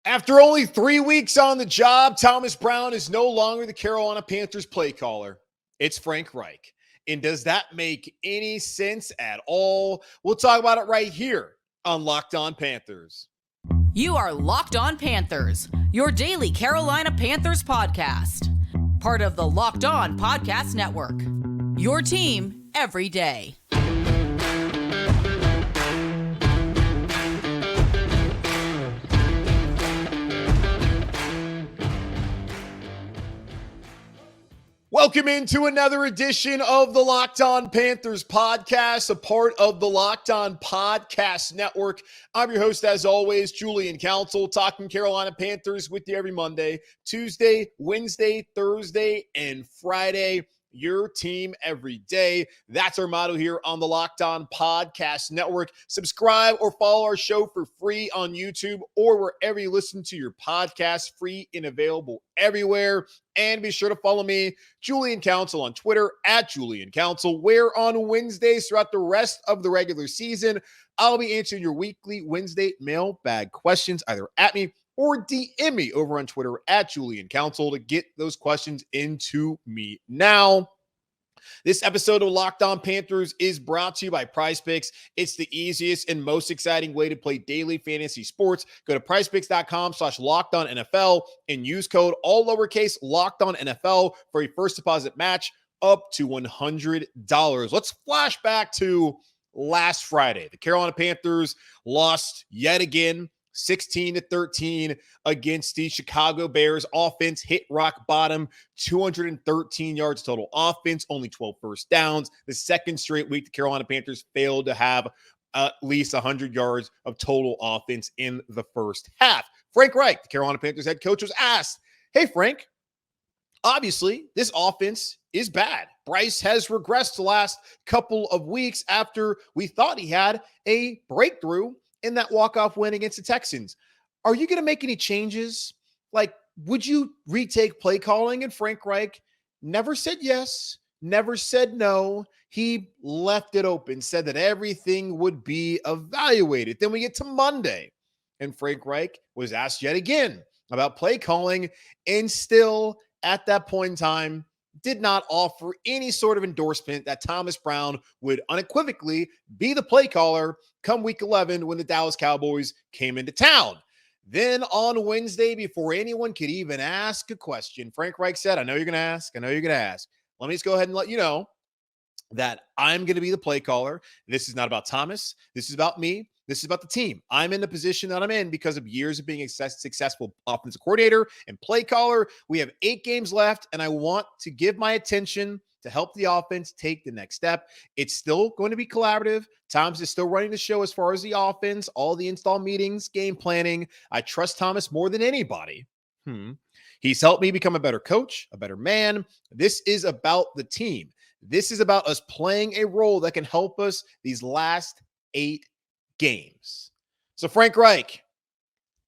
After only 3 weeks on the job, Thomas Brown is no longer the Carolina Panthers play caller. It's Frank Reich. And does that make any sense at all? We'll talk about it right here on Locked On Panthers. You are Locked On Panthers, your daily Carolina Panthers podcast. Part of the Locked On Podcast Network. Your team every day. Welcome into another edition of the Locked On Panthers podcast, a part of the Locked On Podcast Network. I'm your host, as always, Julian Council, talking Carolina Panthers with you every Monday, Tuesday, Wednesday, Thursday, and Friday. Your team every day. That's our motto here on the Locked On Podcast Network. Subscribe or follow our show for free on YouTube or wherever you listen to your podcast, free and available everywhere. And be sure to follow me, Julian Council, on Twitter at Julian Council, where on Wednesdays throughout the rest of the regular season, I'll be answering your weekly Wednesday mailbag questions either at me or DM me over on Twitter at Julian Council to get those questions into me now. This episode of Locked On Panthers is brought to you by PrizePicks. It's the easiest and most exciting way to play daily fantasy sports. Go to prizepicks.com/LockedOnNFL and use code all lowercase LockedOnNFL for a first deposit match up to $100. Let's flash back to last Friday. The Carolina Panthers lost yet again, 16-13 against the Chicago Bears. Offense hit rock bottom, 213 yards total offense, only 12 first downs. The second straight week, the Carolina Panthers failed to have at least 100 yards of total offense in the first half. Frank Reich, the Carolina Panthers head coach, was asked, "Hey, Frank, obviously this offense is bad. Bryce has regressed the last couple of weeks after we thought he had a breakthrough in that walk-off win against the Texans. Are you going to make any changes? Like, would you retake play calling?" And Frank Reich never said yes, never said no. He left it open, said that everything would be evaluated. Then we get to Monday, and Frank Reich was asked yet again about play calling, and still at that point in time did not offer any sort of endorsement that Thomas Brown would unequivocally be the play caller come week 11 when the Dallas Cowboys came into town. Then on Wednesday, before anyone could even ask a question, Frank Reich said, "I know you're going to ask. I know you're going to ask. Let me just go ahead and let you know that I'm going to be the play caller. This is not about Thomas. This is about me. This is about the team. I'm in the position that I'm in because of years of being a successful offensive coordinator and play caller. We have 8 games left, and I want to give my attention to help the offense take the next step. It's still going to be collaborative. Thomas is still running the show as far as the offense, all the install meetings, game planning. I trust Thomas more than anybody. He's helped me become a better coach, a better man. This is about the team. This is about us playing a role that can help us these last 8 games." So Frank Reich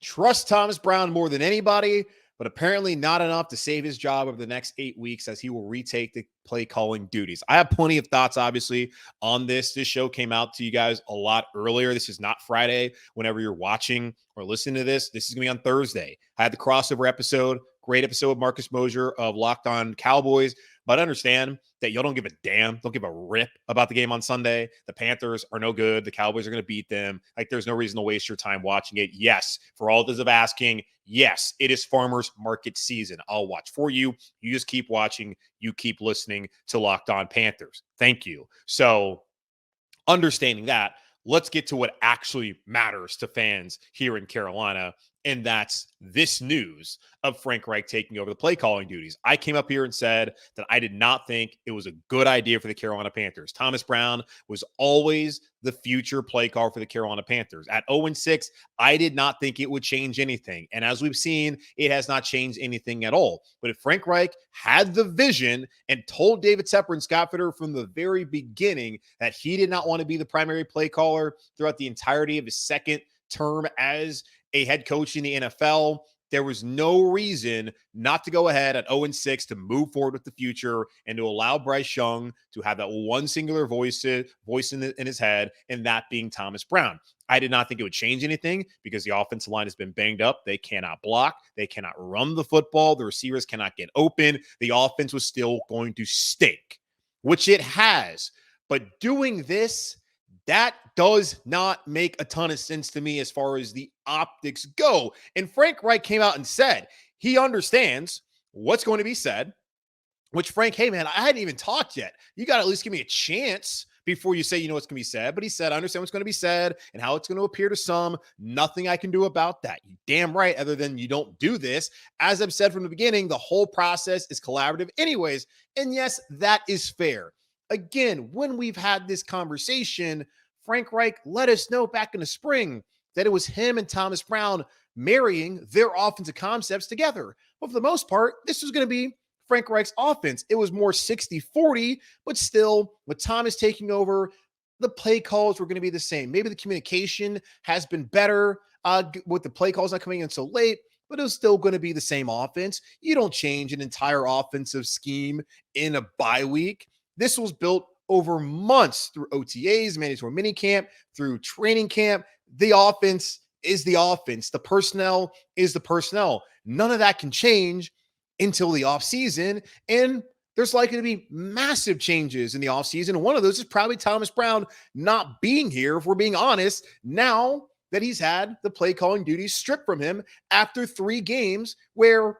trusts Thomas Brown more than anybody, but apparently not enough to save his job over the next 8 weeks as he will retake the play calling duties. I have plenty of thoughts, obviously, on this. This show came out to you guys a lot earlier. This is not Friday. Whenever you're watching or listening to this, this is going to be on Thursday. I had the crossover episode, great episode with Marcus Mosher of Locked On Cowboys. But understand that y'all don't give a damn, don't give a rip about the game on Sunday. The Panthers are no good. The Cowboys are going to beat them. Like, there's no reason to waste your time watching it. Yes, for all those of asking, yes, it is farmers market season. I'll watch for you. You just keep watching. You keep listening to Locked On Panthers. Thank you. So understanding that, let's get to what actually matters to fans here in Carolina. And that's this news of Frank Reich taking over the play calling duties. I came up here and said that I did not think it was a good idea for the Carolina Panthers. Thomas Brown was always the future play caller for the Carolina Panthers. At 0-6, I did not think it would change anything. And as we've seen, it has not changed anything at all. But if Frank Reich had the vision and told David Tepper and Scott Fitterer from the very beginning that he did not want to be the primary play caller throughout the entirety of his second term as a head coach in the NFL, there was no reason not to go ahead at 0-6 to move forward with the future and to allow Bryce Young to have that one singular voice in his head, and that being Thomas Brown. I did not think it would change anything because the offensive line has been banged up. They cannot block. They cannot run the football. The receivers cannot get open. The offense was still going to stink, which it has. But doing this, that does not make a ton of sense to me as far as the optics go. And Frank Reich came out and said he understands what's going to be said, which, Frank, hey, man, I hadn't even talked yet. You got to at least give me a chance before you say you know what's going to be said. But he said, I understand what's going to be said and how it's going to appear to some. Nothing I can do about that. You damn right, other than you don't do this. As I've said from the beginning, the whole process is collaborative anyways. And yes, that is fair. Again, when we've had this conversation, Frank Reich let us know back in the spring that it was him and Thomas Brown marrying their offensive concepts together. But for the most part, this was going to be Frank Reich's offense. It was more 60-40, but still, with Thomas taking over, the play calls were going to be the same. Maybe the communication has been better with the play calls not coming in so late, but it was still going to be the same offense. You don't change an entire offensive scheme in a bye week. This was built over months through OTAs, mandatory minicamp, through training camp. The offense is the offense. The personnel is the personnel. None of that can change until the offseason. And there's likely to be massive changes in the offseason. One of those is probably Thomas Brown not being here, if we're being honest, now that he's had the play calling duties stripped from him after 3 games where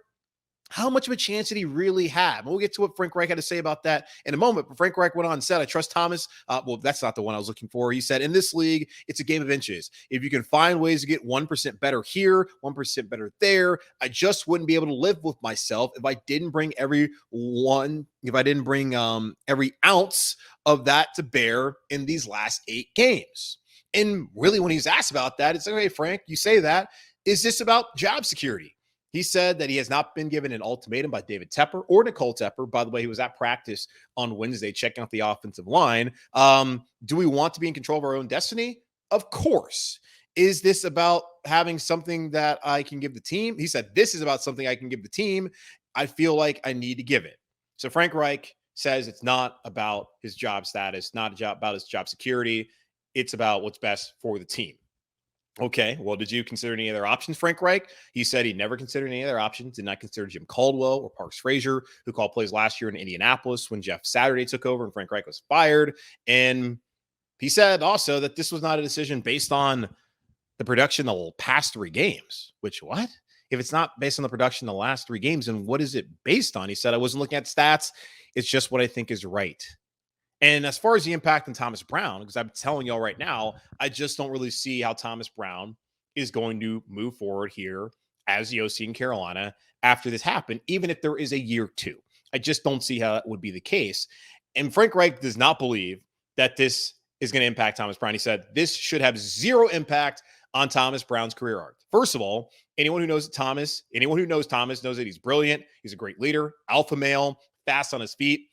how much of a chance did he really have? And we'll get to what Frank Reich had to say about that in a moment. But Frank Reich went on and said, I trust Thomas. Well, that's not the one I was looking for. He said, in this league, it's a game of inches. If you can find ways to get 1% better here, 1% better there, I just wouldn't be able to live with myself if I didn't bring every ounce of that to bear in these last 8 games. And really, when he's asked about that, it's like, hey, Frank, you say that. Is this about job security? He said that he has not been given an ultimatum by David Tepper or Nicole Tepper. By the way, he was at practice on Wednesday checking out the offensive line. Do we want to be in control of our own destiny? Of course. Is this about having something that I can give the team? He said, this is about something I can give the team. I feel like I need to give it. So Frank Reich says it's not about his job status, not about his job security. It's about what's best for the team. Okay, well, did you consider any other options, Frank Reich? He said he never considered any other options, did not consider Jim Caldwell or Parks Frazier, who called plays last year in Indianapolis when Jeff Saturday took over and Frank Reich was fired. And he said also that this was not a decision based on the production of the past 3 games, which what? If it's not based on the production of the last 3 games, then what is it based on? He said, I wasn't looking at stats. It's just what I think is right. And as far as the impact on Thomas Brown, because I'm telling y'all right now, I just don't really see how Thomas Brown is going to move forward here as the OC in Carolina after this happened, even if there is a year 2. I just don't see how that would be the case. And Frank Reich does not believe that this is going to impact Thomas Brown. He said this should have 0 impact on Thomas Brown's career arc. First of all, anyone who knows Thomas knows that he's brilliant. He's a great leader, alpha male, fast on his feet.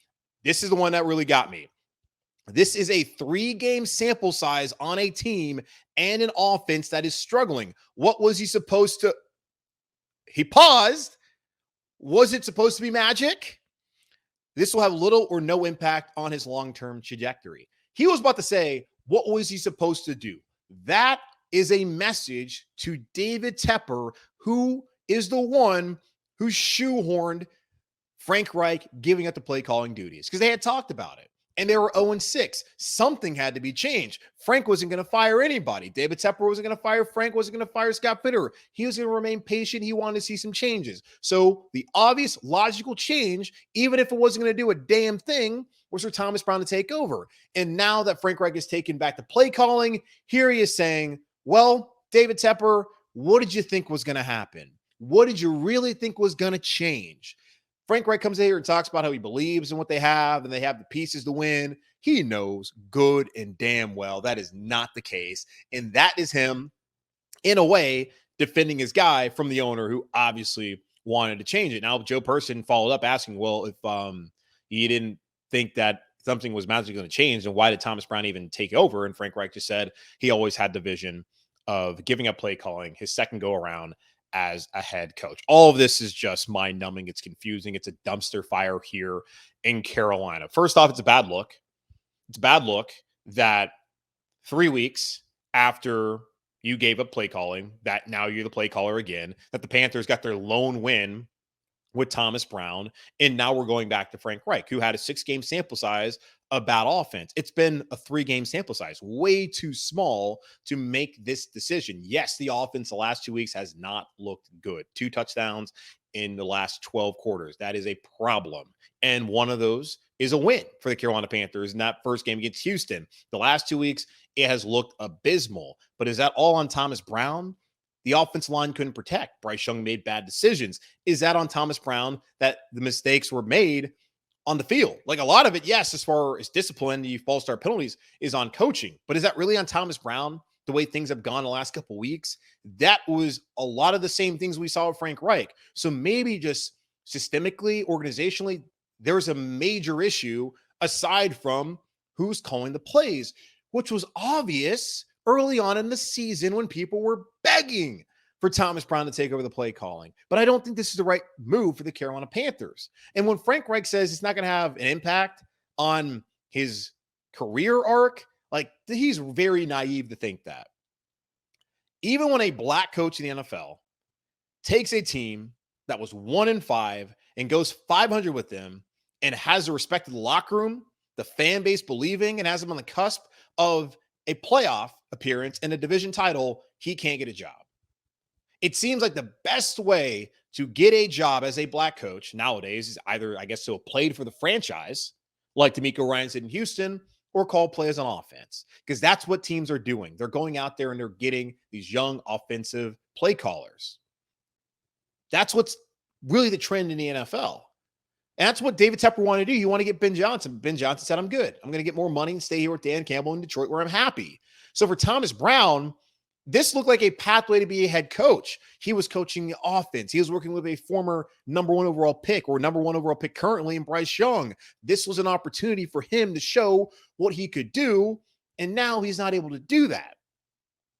This is the one that really got me. This is a 3-game sample size on a team and an offense that is struggling. What was he supposed to? He paused. Was it supposed to be magic? This will have little or no impact on his long-term trajectory. He was about to say, what was he supposed to do? That is a message to David Tepper, who is the one who shoehorned Frank Reich giving up the play calling duties because they had talked about it. And they were 0-6. Something had to be changed. Frank wasn't going to fire anybody. David Tepper wasn't going to fire Frank, wasn't going to fire Scott Fitterer. He was going to remain patient. He wanted to see some changes. So the obvious logical change, even if it wasn't going to do a damn thing, was for Thomas Brown to take over. And now that Frank Reich has taken back the play calling, here he is saying, well, David Tepper, what did you think was going to happen? What did you really think was going to change? Frank Reich comes in here and talks about how he believes in what they have and they have the pieces to win. He knows good and damn well that is not the case. And that is him, in a way, defending his guy from the owner who obviously wanted to change it. Now, Joe Person followed up asking, well, if he didn't think that something was magically going to change, then why did Thomas Brown even take over? And Frank Reich just said he always had the vision of giving up play calling his second go around as a head coach. All of this is just mind-numbing. It's confusing. It's a dumpster fire here in Carolina. First off, it's a bad look. It's a bad look that 3 weeks after you gave up play calling, that now you're the play caller again, that the Panthers got their lone win with Thomas Brown, and now we're going back to Frank Reich, who had a 6-game sample size of bad offense. It's been a 3-game sample size, way too small to make this decision. Yes, the offense the last 2 weeks has not looked good. 2 touchdowns in the last 12 quarters. That is a problem. And one of those is a win for the Carolina Panthers in that first game against Houston. The last 2 weeks, it has looked abysmal. But is that all on Thomas Brown? The offensive line couldn't protect. Bryce Young made bad decisions. Is that on Thomas Brown that the mistakes were made on the field? Like a lot of it, yes, as far as discipline, the false start penalties is on coaching. But is that really on Thomas Brown, the way things have gone the last couple of weeks? That was a lot of the same things we saw with Frank Reich. So maybe just systemically, organizationally, there's a major issue aside from who's calling the plays, which was obvious early on in the season when people were begging for Thomas Brown to take over the play calling. But I don't think this is the right move for the Carolina Panthers. And when Frank Reich says it's not going to have an impact on his career arc, like he's very naive to think that. Even when a black coach in the NFL takes a team that was 1-5 and goes 500 with them and has the respect of the locker room, the fan base believing, and has them on the cusp of a playoff appearance and a division title, he can't get a job. It seems like the best way to get a job as a black coach nowadays is either, I guess, to have played for the franchise, like D'Amico Ryans did in Houston, or call plays on offense, because that's what teams are doing. They're going out there and they're getting these young offensive play callers. That's what's really the trend in the NFL. And that's what David Tepper wanted to do. He wanted to get Ben Johnson. Ben Johnson said, I'm good. I'm going to get more money and stay here with Dan Campbell in Detroit where I'm happy. So for Thomas Brown, this looked like a pathway to be a head coach. He was coaching the offense. He was working with a former number 1 overall pick currently in Bryce Young. This was an opportunity for him to show what he could do. And now he's not able to do that.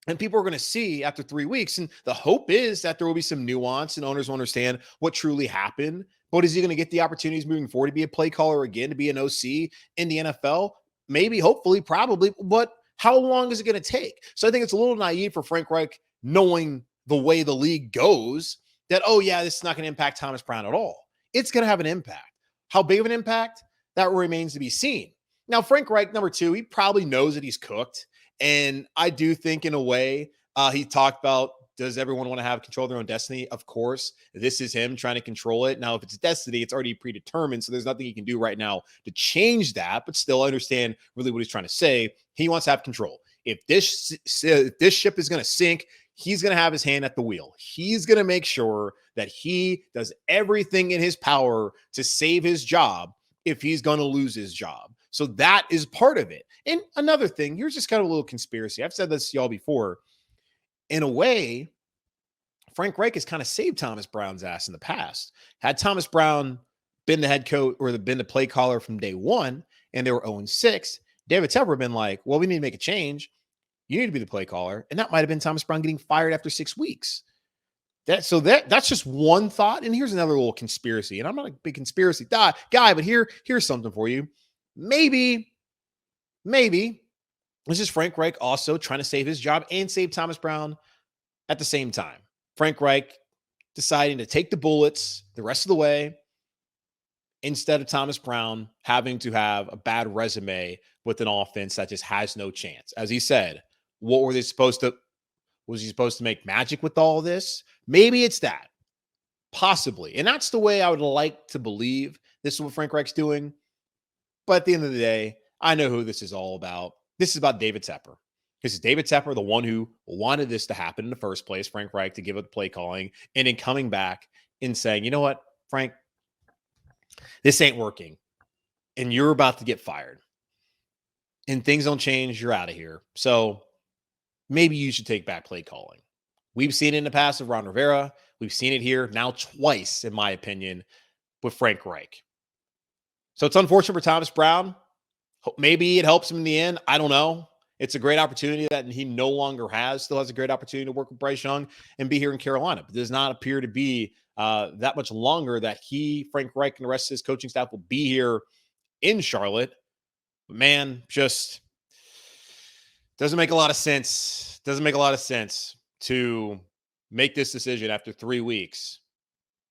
And people are going to see after 3 weeks. And the hope is that there will be some nuance and owners will understand what truly happened. But is he going to get the opportunities moving forward to be a play caller again, to be an OC in the NFL? Maybe, hopefully, probably. But how long is it going to take? So I think it's a little naive for Frank Reich, knowing the way the league goes, that, oh, yeah, this is not going to impact Thomas Brown at all. It's going to have an impact. How big of an impact? That remains to be seen. Now, Frank Reich, number 2, he probably knows that he's cooked. And I do think in a way, he talked about, does everyone want to have control of their own destiny? Of course, this is him trying to control it. Now, if it's destiny, it's already predetermined. So there's nothing he can do right now to change that. But still, I understand really what he's trying to say. He wants to have control. If this ship is going to sink, he's going to have his hand at the wheel. He's going to make sure that he does everything in his power to save his job if he's going to lose his job. So that is part of it. And another thing, here's just kind of a little conspiracy. I've said this to y'all before. In a way, Frank Reich has kind of saved Thomas Brown's ass in the past. Had Thomas Brown been the head coach or been the play caller from day one and they were 0-6, David Tepper had been like, well, we need to make a change. You need to be the play caller. And that might have been Thomas Brown getting fired after 6 weeks. That's just one thought. And here's another little conspiracy. And I'm not a big conspiracy guy, but here's something for you. Maybe this is Frank Reich also trying to save his job and save Thomas Brown at the same time. Frank Reich deciding to take the bullets the rest of the way instead of Thomas Brown having to have a bad resume with an offense that just has no chance. As he said, was he supposed to make magic with all this? Maybe it's that. Possibly. And that's the way I would like to believe this is what Frank Reich's doing. But at the end of the day, I know who this is all about. This is about David Tepper. This is David Tepper, the one who wanted this to happen in the first place, Frank Reich, to give up the play calling, and then coming back and saying, you know what, Frank, this ain't working, and you're about to get fired. And things don't change, you're out of here. So maybe you should take back play calling. We've seen it in the past with Ron Rivera. We've seen it here now twice, in my opinion, with Frank Reich. So it's unfortunate for Thomas Brown. Maybe it helps him in the end. I don't know. It's a great opportunity that he no longer has, still has a great opportunity to work with Bryce Young and be here in Carolina. But does not appear to be that much longer that Frank Reich, and the rest of his coaching staff will be here in Charlotte. But man, just doesn't make a lot of sense. Doesn't make a lot of sense to make this decision after 3 weeks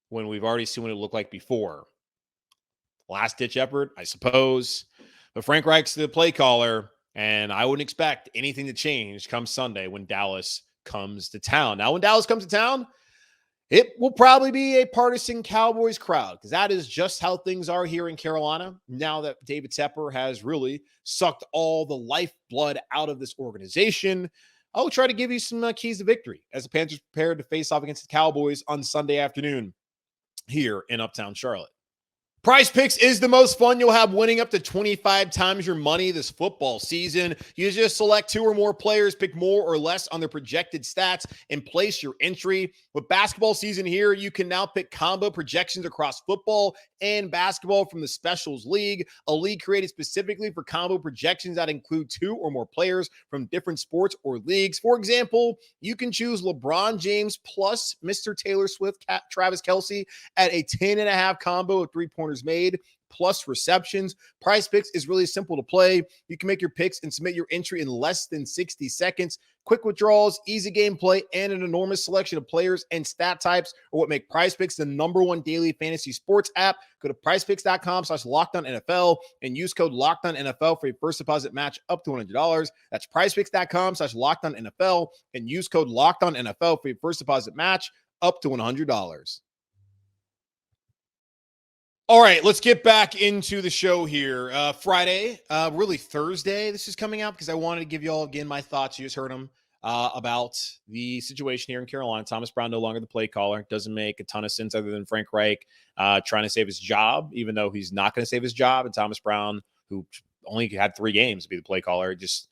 when we've already seen what it looked like before. Last-ditch effort, I suppose. But Frank Reich's the play caller, and I wouldn't expect anything to change come Sunday when Dallas comes to town. Now, when Dallas comes to town, it will probably be a partisan Cowboys crowd because that is just how things are here in Carolina. Now that David Tepper has really sucked all the lifeblood out of this organization, I'll try to give you some keys to victory as the Panthers prepare to face off against the Cowboys on Sunday afternoon here in Uptown Charlotte. Prize Picks is the most fun you'll have, winning up to 25 times your money this football season. You just select 2 or more players, pick more or less on their projected stats, and place your entry. With basketball season here, you can now pick combo projections across football and basketball from the Specials League, a league created specifically for combo projections that include 2 or more players from different sports or leagues. For example, you can choose LeBron James plus Mr. Taylor Swift, Travis Kelce at a 10.5 combo of 3-pointers made plus receptions. Prize Picks is really simple to play. You can make your picks and submit your entry in less than 60 seconds. Quick withdrawals, easy gameplay, and an enormous selection of players and stat types are what make Prize Picks the #1 daily fantasy sports app. Go to prizepicks.com/LockedOnNFL and use code LockedOnNFL for your first deposit match up to $100. That's prizepicks.com/LockedOnNFL and use code LockedOnNFL for your first deposit match up to $100. All right, let's get back into the show here. Friday, really Thursday, this is coming out because I wanted to give you all, again, my thoughts. You just heard them about the situation here in Carolina. Thomas Brown no longer the play caller. Doesn't make a ton of sense other than Frank Reich trying to save his job, even though he's not going to save his job. And Thomas Brown, who only had 3 games to be the play caller, just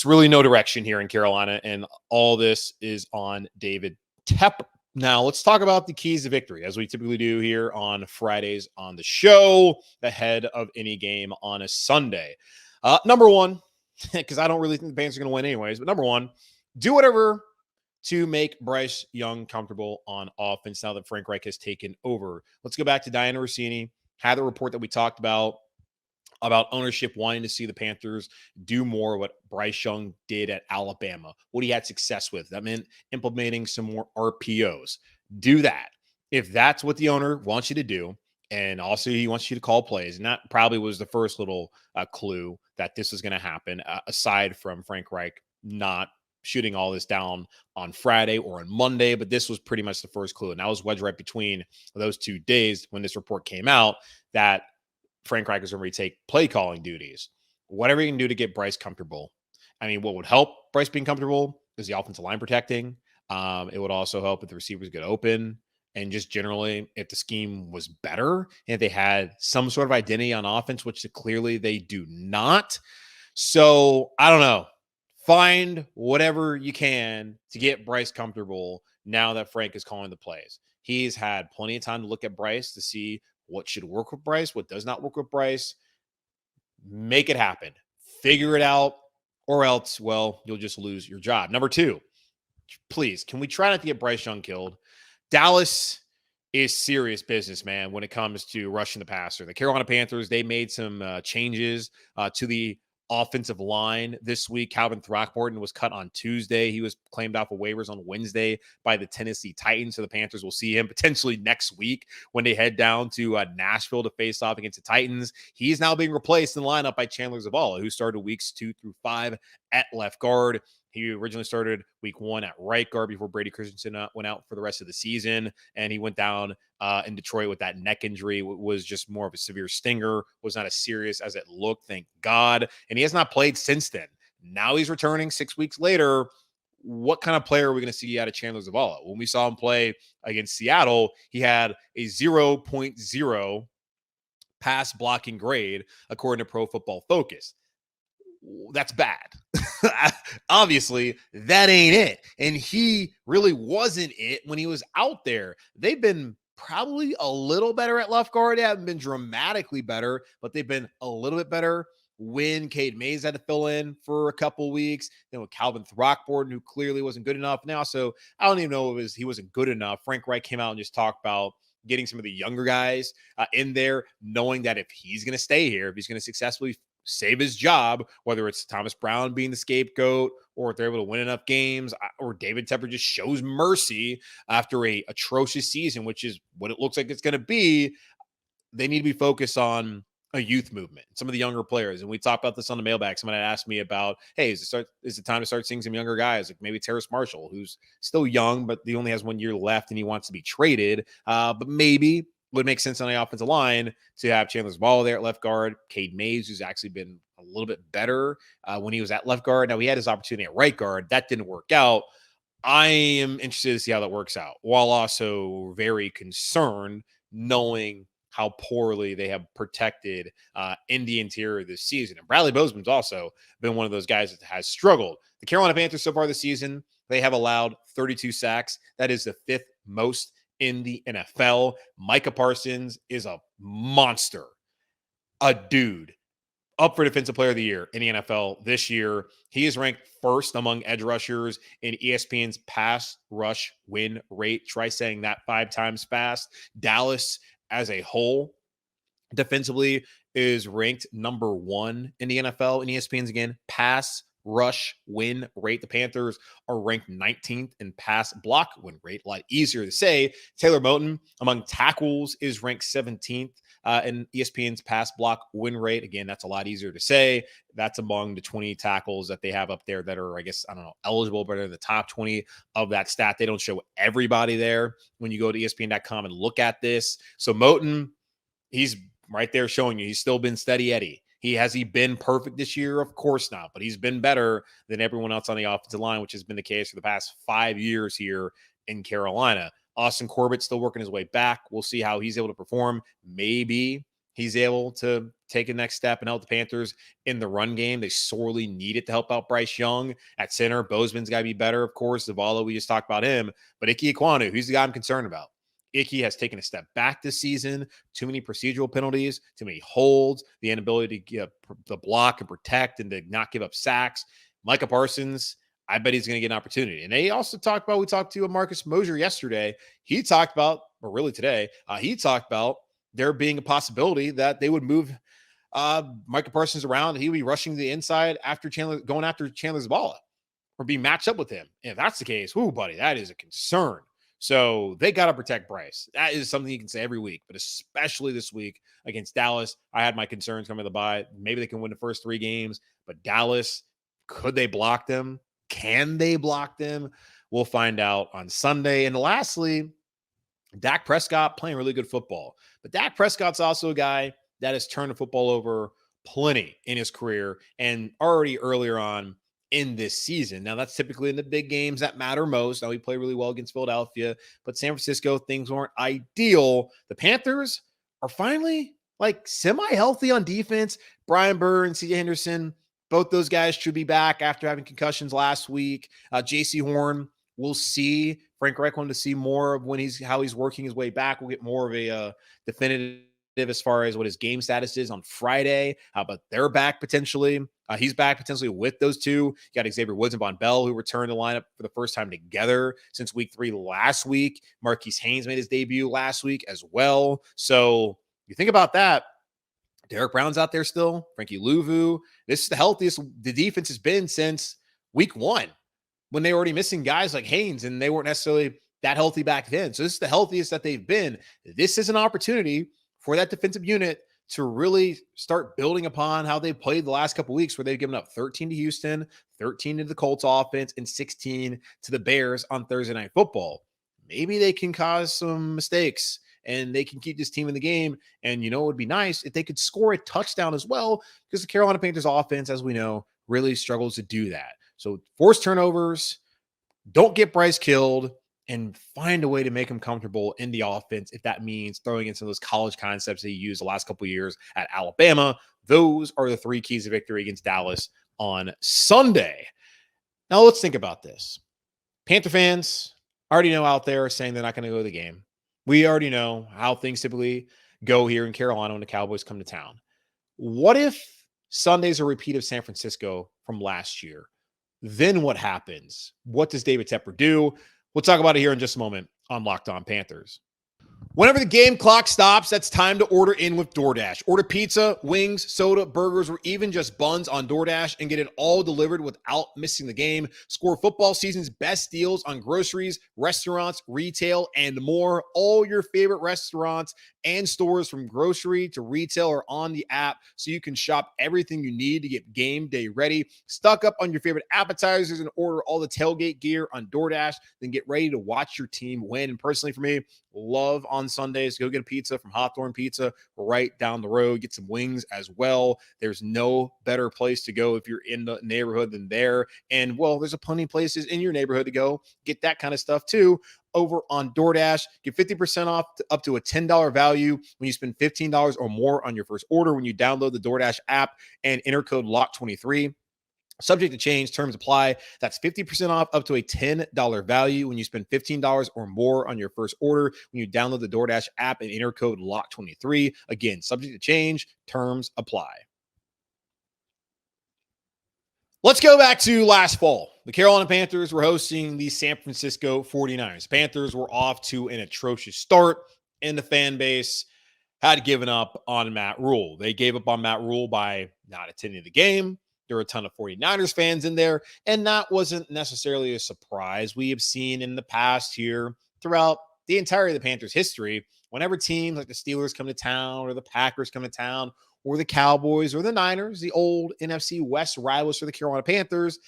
really no direction here in Carolina. And all this is on David Tepper. Now, let's talk about the keys to victory, as we typically do here on Fridays on the show, ahead of any game on a Sunday. Number one, because I don't really think the Panthers are going to win anyways, but number one, do whatever to make Bryce Young comfortable on offense now that Frank Reich has taken over. Let's go back to Diana Rossini, had the report that we talked about ownership wanting to see the Panthers do more what Bryce Young did at Alabama, what he had success with. That meant implementing some more RPOs. Do that. If that's what the owner wants you to do, and also he wants you to call plays, and that probably was the first little clue that this was going to happen, aside from Frank Reich not shooting all this down on Friday or on Monday, but this was pretty much the first clue. And that was wedged right between those 2 days when this report came out that Frank Reich is going to retake play calling duties. Whatever you can do to get Bryce comfortable. I mean, what would help Bryce being comfortable is the offensive line protecting. It would also help if the receivers get open, and just generally if the scheme was better and if they had some sort of identity on offense, which clearly they do not. So I don't know. Find whatever you can to get Bryce comfortable now that Frank is calling the plays. He's had plenty of time to look at Bryce to see what should work with Bryce, what does not work with Bryce. Make it happen. Figure it out, or else, well, you'll just lose your job. Number 2, please, can we try not to get Bryce Young killed? Dallas is serious business, man, when it comes to rushing the passer. The Carolina Panthers, they made some changes to the offensive line this week. Calvin Throckmorton was cut on Tuesday. He was claimed off of waivers on Wednesday by the Tennessee Titans. So the Panthers will see him potentially next week when they head down to Nashville to face off against the Titans. He's now being replaced in the lineup by Chandler Zavala, who started weeks 2 through 5 at left guard. He originally started week 1 at right guard before Brady Christensen went out for the rest of the season. And he went down in Detroit with that neck injury. It was just more of a severe stinger, was not as serious as it looked, thank God. And he has not played since then. Now he's returning 6 weeks later. What kind of player are we going to see out of Chandler Zavala? When we saw him play against Seattle, he had a 0.0 pass blocking grade, according to Pro Football Focus. That's bad. Obviously, that ain't it. And he really wasn't it when he was out there. They've been probably a little better at left guard. They haven't been dramatically better, but they've been a little bit better when Cade Mays had to fill in for a couple weeks, then with Calvin Throckmorton, who clearly wasn't good enough. Now, so I don't even know if he wasn't good enough. Frank Reich came out and just talked about getting some of the younger guys in there, knowing that if he's going to stay here, if he's going to successfully save his job, whether it's Thomas Brown being the scapegoat or if they're able to win enough games, or David Tepper just shows mercy after a atrocious season, which is what it looks like it's going to be. They need to be focused on a youth movement, some of the younger players. And we talked about this on the mailbag. Someone had asked me about, hey, is it time to start seeing some younger guys, like maybe Terrace Marshall, who's still young, but he only has 1 year left and he wants to be traded. But maybe would make sense on the offensive line to have Chandler Zavala there at left guard, Cade Mays, who's actually been a little bit better when he was at left guard. Now, he had his opportunity at right guard. That didn't work out. I am interested to see how that works out, while also very concerned knowing how poorly they have protected in the interior this season. And Bradley Bozeman's also been one of those guys that has struggled. The Carolina Panthers so far this season, they have allowed 32 sacks. That is the 5th most in the NFL. Micah Parsons is a monster, a dude. Up for Defensive Player of the Year in the NFL this year. He is ranked first among edge rushers in ESPN's pass rush win rate. Try saying that 5 times fast. Dallas as a whole defensively is ranked number 1 in the NFL in ESPN's, again, pass rush win rate. The Panthers are ranked 19th in pass block win rate. A lot easier to say. Taylor Moton among tackles is ranked 17th in ESPN's pass block win rate. Again, that's a lot easier to say. That's among the 20 tackles that they have up there that are, I guess, I don't know, eligible, but they're in the top 20 of that stat. They don't show everybody there when you go to ESPN.com and look at this. So Moton, he's right there showing you he's still been steady Eddie. Has he been perfect this year? Of course not, but he's been better than everyone else on the offensive line, which has been the case for the past 5 years here in Carolina. Austin Corbett's still working his way back. We'll see how he's able to perform. Maybe he's able to take a next step and help the Panthers in the run game. They sorely need it to help out Bryce Young at center. Bozeman's got to be better, of course. Zavala, we just talked about him. But Ike Ekwonu, who's the guy I'm concerned about? Ike has taken a step back this season. Too many procedural penalties, too many holds, the inability to get the block and protect and to not give up sacks. Micah Parsons, I bet he's going to get an opportunity. And they also talked about, we talked to Marcus Mosher yesterday. He talked about, or really today, he talked about there being a possibility that they would move Micah Parsons around. He would be rushing to the inside after going after Chandler Zavala or be matched up with him. And if that's the case, buddy, that is a concern. So they got to protect Bryce. That is something you can say every week, but especially this week against Dallas. I had my concerns coming to the bye. Maybe they can win the first 3 games, but Dallas, could they block them? Can they block them? We'll find out on Sunday. And lastly, Dak Prescott playing really good football. But Dak Prescott's also a guy that has turned the football over plenty in his career and already earlier on in this season. Now, that's typically in the big games that matter most. Now, he played really well against Philadelphia, but San Francisco, things weren't ideal. The Panthers are finally like semi-healthy on defense. Brian Burr and CJ Henderson, both those guys should be back after having concussions last week. J.C. Horn, we'll see. Frank Reich wanted to see more of how he's working his way back. We'll get more of a definitive as far as what his game status is on Friday, but they're back potentially. He's back potentially with those two. You got Xavier Woods and Von Bell, who returned the lineup for the first time together since week 3 last week. Marquise Haynes made his debut last week as well. So you think about that. Derek Brown's out there still. Frankie Louvu. This is the healthiest the defense has been since week 1, when they were already missing guys like Haynes, and they weren't necessarily that healthy back then. So this is the healthiest that they've been. This is an opportunity for that defensive unit to really start building upon how they played the last couple of weeks, where they've given up 13 to Houston, 13 to the Colts offense, and 16 to the Bears on Thursday Night Football. Maybe they can cause some mistakes and they can keep this team in the game. And, it would be nice if they could score a touchdown as well, because the Carolina Panthers offense, as we know, really struggles to do that. So force turnovers, don't get Bryce killed, and find a way to make him comfortable in the offense. If that means throwing in some of those college concepts that he used the last couple of years at Alabama, those are the 3 keys to victory against Dallas on Sunday. Now let's think about this. Panther fans already know out there saying they're not going to go to the game. We already know how things typically go here in Carolina when the Cowboys come to town. What if Sunday's a repeat of San Francisco from last year. Then what happens? What does David Tepper do? We'll talk about it here in just a moment on Locked On Panthers. Whenever the game clock stops, that's time to order in with DoorDash. Order pizza, wings, soda, burgers, or even just buns on DoorDash and get it all delivered without missing the game. Score football season's best deals on groceries, restaurants, retail, and more. All your favorite restaurants and stores from grocery to retail are on the app, so you can shop everything you need to get game day ready. Stock up on your favorite appetizers and order all the tailgate gear on DoorDash. Then get ready to watch your team win. And personally for me, love on Sundays, go get a pizza from Hawthorne Pizza right down the road. Get some wings as well. There's no better place to go if you're in the neighborhood than there. And, well, there's a plenty of places in your neighborhood to go get that kind of stuff too over on DoorDash. Get 50% off up to a $10 value when you spend $15 or more on your first order when you download the DoorDash app and enter code LOCK23. Subject to change, terms apply. That's 50% off up to a $10 value when you spend $15 or more on your first order when you download the DoorDash app and enter code LOCK23. Again, subject to change, terms apply. Let's go back to last fall. The Carolina Panthers were hosting the San Francisco 49ers. Panthers were off to an atrocious start, and the fan base had given up on Matt Rhule. They gave up on Matt Rhule by not attending the game. There were a ton of 49ers fans in there, and that wasn't necessarily a surprise. We have seen in the past here throughout the entirety of the Panthers' history, whenever teams like the Steelers come to town or the Packers come to town or the Cowboys or the Niners, the old NFC West rivals for the Carolina Panthers,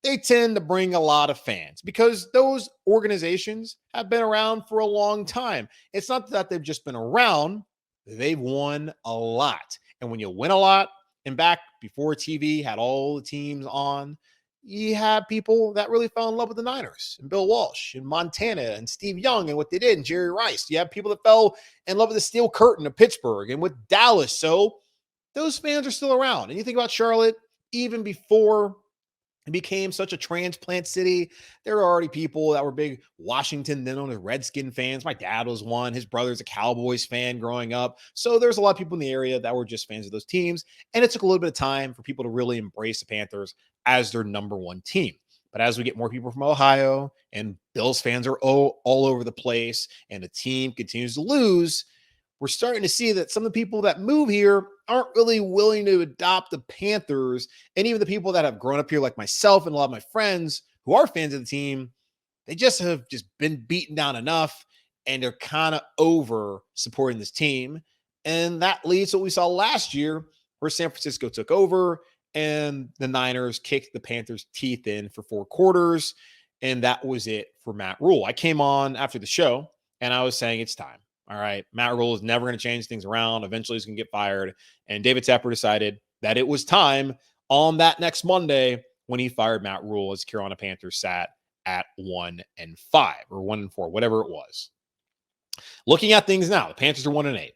they tend to bring a lot of fans because those organizations have been around for a long time. It's not that they've just been around, they've won a lot. And when you win a lot, and back before TV had all the teams on, you had people that really fell in love with the Niners and Bill Walsh and Montana and Steve Young and what they did and Jerry Rice. You have people that fell in love with the Steel Curtain of Pittsburgh and with Dallas. So those fans are still around. And you think about Charlotte, even before it became such a transplant city, there were already people that were big Washington, then known as Redskin fans. My dad was one. His brother's a Cowboys fan growing up. So there's a lot of people in the area that were just fans of those teams. And it took a little bit of time for people to really embrace the Panthers as their number one team. But as we get more people from Ohio and Bills fans are all over the place and the team continues to lose, we're starting to see that some of the people that move here aren't really willing to adopt the Panthers. And even the people that have grown up here, like myself and a lot of my friends who are fans of the team, they just have just been beaten down enough and they're kind of over supporting this team. And that leads to what we saw last year where San Francisco took over and the Niners kicked the Panthers' teeth in for 4 quarters. And that was it for Matt Rhule. I came on after the show and I was saying it's time. All right, Matt Rhule is never going to change things around. Eventually, he's going to get fired. And David Tepper decided that it was time on that next Monday when he fired Matt Rhule as Carolina Panthers sat at 1-5 or 1-4, whatever it was. Looking at things now, the Panthers are 1-8.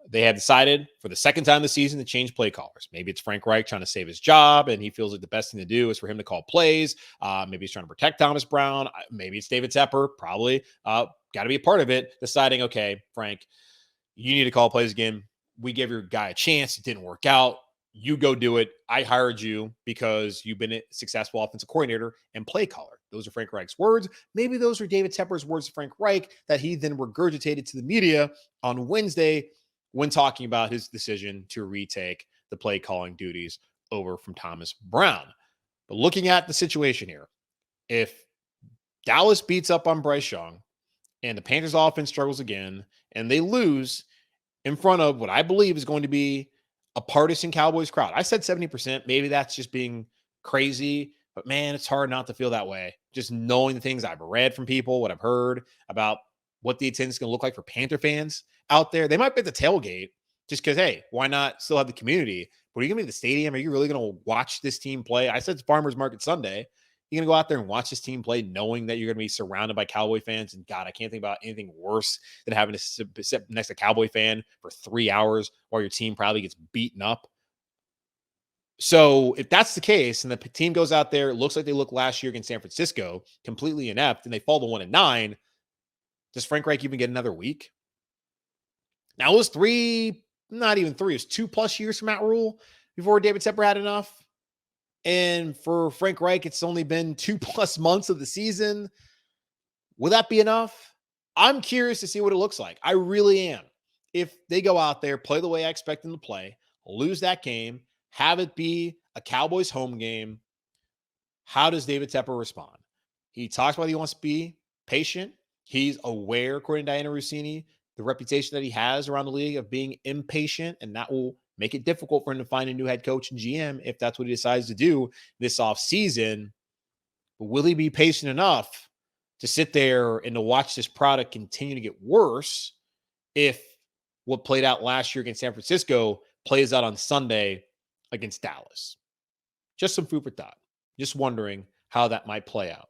They had decided for the second time this season to change play callers. Maybe it's Frank Reich trying to save his job, and he feels like the best thing to do is for him to call plays. Maybe he's trying to protect Thomas Brown. Maybe it's David Tepper, probably. Got to be a part of it, deciding, okay, Frank, you need to call plays again. We gave your guy a chance. It didn't work out. You go do it. I hired you because you've been a successful offensive coordinator and play caller. Those are Frank Reich's words. Maybe those are David Tepper's words to Frank Reich that he then regurgitated to the media on Wednesday when talking about his decision to retake the play calling duties over from Thomas Brown. But looking at the situation here, if Dallas beats up on Bryce Young and the Panthers offense struggles again and they lose in front of what I believe is going to be a partisan Cowboys crowd. I said 70%. Maybe that's just being crazy, but man, it's hard not to feel that way. Just knowing the things I've read from people, what I've heard about what the attendance is going to look like for Panther fans out there. They might be at the tailgate just because, hey, why not still have the community? But are you going to be at the stadium? Are you really going to watch this team play? I said it's Farmers Market Sunday. You're going to go out there and watch this team play knowing that you're going to be surrounded by Cowboy fans. And God, I can't think about anything worse than having to sit next to a Cowboy fan for 3 hours while your team probably gets beaten up. So if that's the case and the team goes out there, it looks like they looked last year against San Francisco, completely inept, and they fall to 1-9, does Frank Reich even get another week? Now it was 3, not even 3, it was 2+ years for Matt Rhule. before David Tepper had enough. And for Frank Reich, it's only been 2+ months of the season. Will that be enough? I'm curious to see what it looks like. I really am. If they go out there, play the way I expect them to play, lose that game, have it be a Cowboys home game, how does David Tepper respond? He talks about he wants to be patient. He's aware, according to Diana Rossini, the reputation that he has around the league of being impatient, and that will make it difficult for him to find a new head coach and GM if that's what he decides to do this offseason. But will he be patient enough to sit there and to watch this product continue to get worse if what played out last year against San Francisco plays out on Sunday against Dallas? Just some food for thought. Just wondering how that might play out.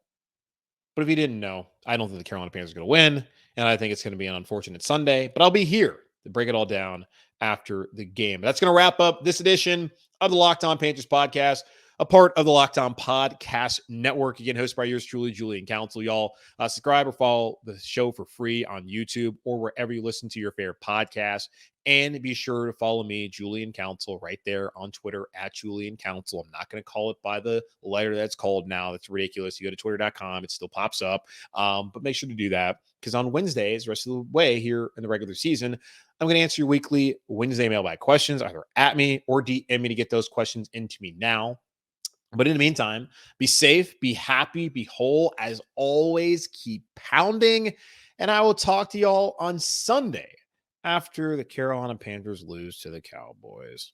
But if you didn't know, I don't think the Carolina Panthers are going to win, and I think it's going to be an unfortunate Sunday, but I'll be here to break it all down after the game. That's going to wrap up this edition of the Locked On Panthers podcast, a part of the Locked On Podcast Network. Again, hosted by yours truly, Julian Council. Y'all subscribe or follow the show for free on YouTube or wherever you listen to your favorite podcast. And be sure to follow me, Julian Council, right there on Twitter at Julian Council. I'm not going to call it by the letter that's called now. That's ridiculous. You go to twitter.com, it still pops up. But make sure to do that because on Wednesdays, the rest of the way here in the regular season, I'm going to answer your weekly Wednesday mailbag questions, either at me or DM me to get those questions into me now. But in the meantime, be safe, be happy, be whole. As always, keep pounding. And I will talk to y'all on Sunday after the Carolina Panthers lose to the Cowboys.